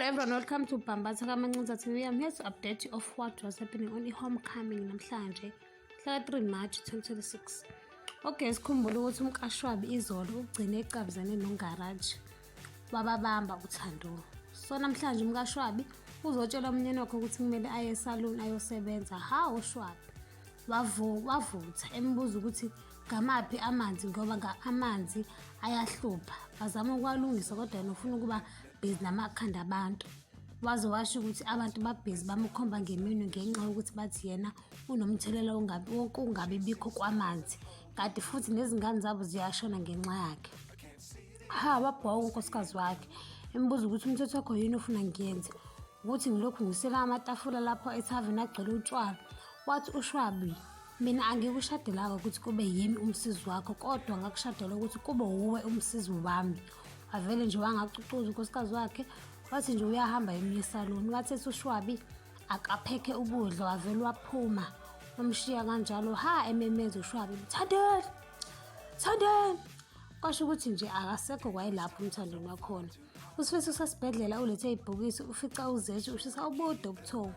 everyone, welcome to Bambatha Kamancinza TV. I'm here to update you of what was happening on i-homecoming namhlanje, mhla 3 March 2026. Okay, sikhumbule ukuthi uMkashwabi izolo ugcine ecabzane noGarage wababamba uThando. So namhlanje uMkashwabi uzotshela umnyeni wakhe ukuthi kumele aye esalon ayosebenza. Hawu Shwabi wavutha embuza ukuthi ngamaphi amanzi ngoba amanzi ayahlupha. Bazama ukwalungisa kodwa nofuna ukuba busy namakhanda abantu. Waze washo ukuthi abantu babhizi bamukhomba ngeminwe ngenxa yokuthi bathi yena unomthelela ungabi bikho kwamanzi. Kanti futhi nezingane zabo ziyashona ngenxa yakhe. Wabhonga unkosikazi wakhe embuza ukuthi umthetho wakho yini ufuna ngiyenze. Ukuthi ngilokhu ngisela amatafula lapho ethaveni agcwele utshwala. Wathi uShwabi, mina angikushadela ukuthi kube yimi umsizi wakho kodwa ngakushadela ukuthi kube uwe umsizi wami. Avele nje wangacucuza unkosikazi wakhe wathi nje uyahamba eminye esalon. Wathi uShwabi akapheke ukudla wavele waphuma wamshiya kanjalo ememeza uShwabi, Thandeni. Kwasho ukuthi nje akasekho kwayilapho umthandweni wakhona. Usifisa usasibhedlela ulethe ibhokisi ufica uZethu ushisa ubude ubuthongo.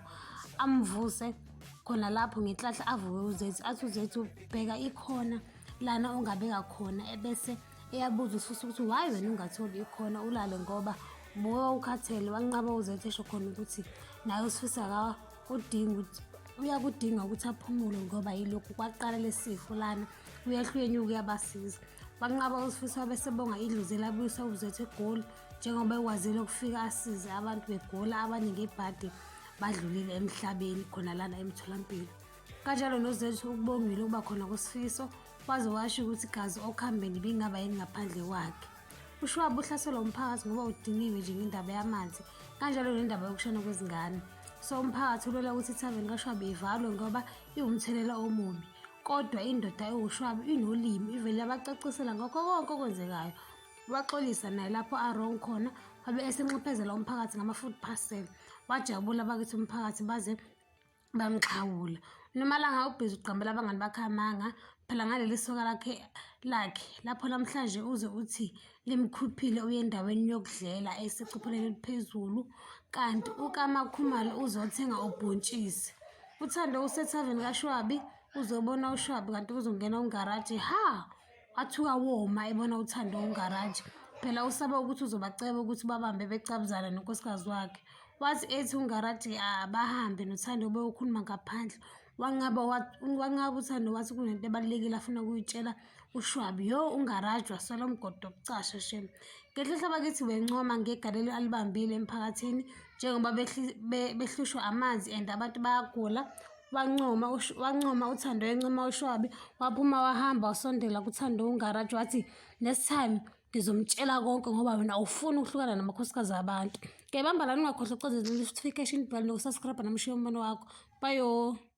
Amvuse khona lapho ngenhlahla avuke uZethu athi uZethu bheka ikhona lana ongabeka khona ebese eyabuza usifisa ukuthi why wena ungatholi ikhona ulale ngoba buka ukhathele. Wanqaba uZethu esho khona ukuthi naye usifisa uyakudinga ukuthi aphumule ngoba yilokhu kwaqala lesifo lana uyahlwenyuka uyabasiza. Wanqaba usifisa bese bonga idluze labuyisa uZethu eGoli njengoba ekwazile ukufika asize abantu beGoli abaningi ebhadi badlulile emhlabeni khona lana emtholampilo. Kanjalo noZethu ukubongile ukuba khona kwesifiso waze washo ukuthi igazi okhambeni bingaba yini ngaphandle kwakhe. uShwabi uhlaselwa umphakathi ngoba udiniwe nje ngendaba yamanzi kanjalo nendaba yokushona kwezingane. So umphakathi ulola ukuthi ithaveni kaShwabi ivalwe ngoba iwumthelela omubi. Kodwa indoda ewuShwabi inolimi ivele abacacisela ngakho konke okwenzekayo. Waxolisa naye lapho arong khona wabe esenxephezela umphakathi ngama-food parcel. Wajabula bakithi umphakathi baze bamxhawula. Nomalanga ubhizi uqambela abangani bakhe amanga phela ngaleli soka lakhe lapho namhlanje uze uthi limkhuphile uye endaweni yokudlela eseqopheleni eliphezulu kanti uKamakhumalo uzothenga ubhontshisi. uThando usethaveni kaShwabi uzobona uShwabi kanti uzongena uGarage. Wathuka woma ebona uThando uGarage phela usaba ukuthi uzobaceba ukuthi babambe becabuzana nonkosikazi wakhe. Wathi ethi uGarage abahambe noThando beyokhuluma ngaphandle. Wanqaba uThando wathi kunento ebalulekile afuna ukuyitshela uShwabi. uGarage wasala umgodo wokucasha shem. Ngenhlanhla bakithi bencoma ngegalelo alibambile emphakathini njengoba behlushwa amanzi and abantu bayagula. Wancoma uThando encoma uShwabi waphuma wahamba wasondela kuThando uGarage wathi next time ngizomtshela konke ngoba wena awufuni ukuhlukana namakhosikazi abantu. Bamba la ningakhohlwa ukucozela notification bell nokusubscribe namshiya umbono wakho. Bye.